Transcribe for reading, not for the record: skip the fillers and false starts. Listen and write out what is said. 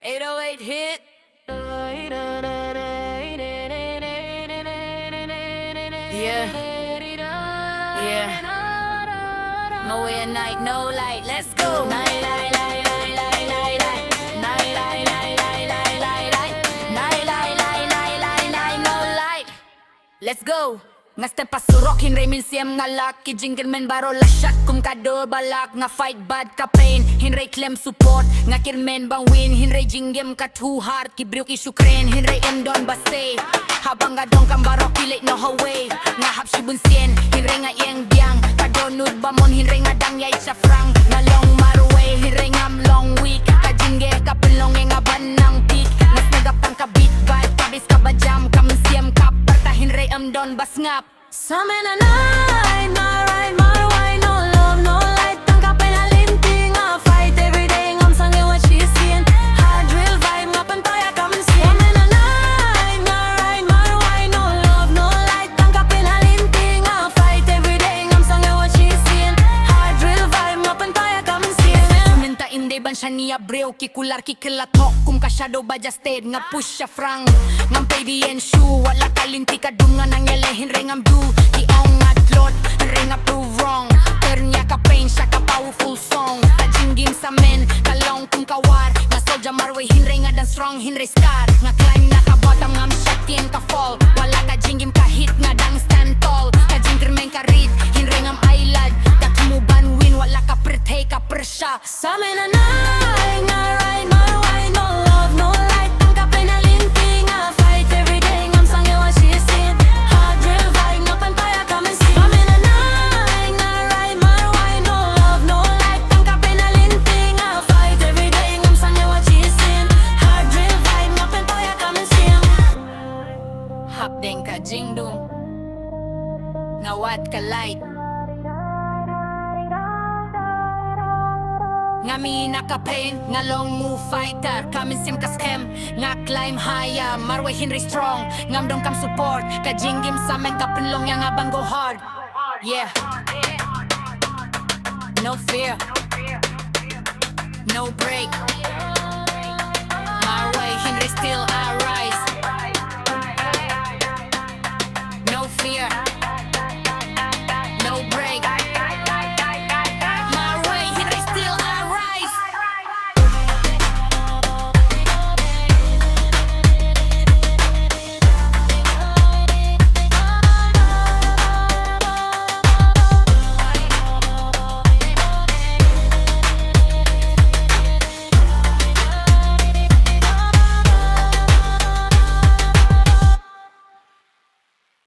808 hit. Yeah, yeah. No way at night, no light. Let's go. Night, light, light, light, light, light, light. Night, light, light, light, light, light, light. Night, light, light, light, light, light, no light. Let's go. Nga step pasurok hinray min siyam nga laki Jingim men baro lasyat kum kado balak nga fight bad ka pain hinray claim support nga kirmen bang win hinray Jingim ka too hard kibriw ki sukren hinray don baste habang gadong kang baro kilit no haway nga hapsi bunsien hinray nga iyang biang kadonod bamon hinray nga dangyay sa frang nga long marway hinray ngam long week ka jingge ka pilong nga banang peak nas nagapang ka beat vibe kabis ka bajam kam siyam ka parta hinray don bas ngap samen na night, my ride, my wine, no love, no light. Tangkapin na linting, fight every day. Ngam sang what she's seeing. Hard drill vibe, nga pantaya come and see. Samen na night, my ride, my wine, no love, no light. Tangkapin na linting, fight every day. Ngam sang what she's seeing. Hard drill vibe, nga pantaya come and see. Suminta inde ban siya niya brew, kikular kikilatok. Kung kasyado ba justed, nga push siya frang. Ngam baby and shoe, wala kalinti ka dunga nang yelehin ring am do. Iong atlot, ring a prove wrong. Ternya ka pain, siya ka powerful song. Ka Jingim samen, kalong kung kawar. Nga soldier marway, hinray nga dan strong, hinray scar. Nga climb na ka bottom, ngam siya tien ka fall. Wala ka Jingim ka hit, nga dang stand tall. Ka Jingim ka read, hinray ngam aylad. Ka kumuban win, wala ka pretay ka persya. Samen na night, nga ride, my wine, no love, no light. Tangkapin na linting, fight every day. Ngam sang what she's seeing. Hard drill vibe, nga pantaya come and see. Samen na night, nga ride, my wine, no love, no light. Tangkapin na linting, fight every day. Ngam sang what she's seeing. Hard drill vibe, nga pantaya come and see. Hap din ka jingdong, nga wat ka light. Nga mi naka-pain, nga long move fighter. Kamin sim ka scam, nga climb higher. Marway hinray strong, ngam dong kam support. Ka Jingim samen ka pinlong yang abang go hard. Yeah, no fear, no break.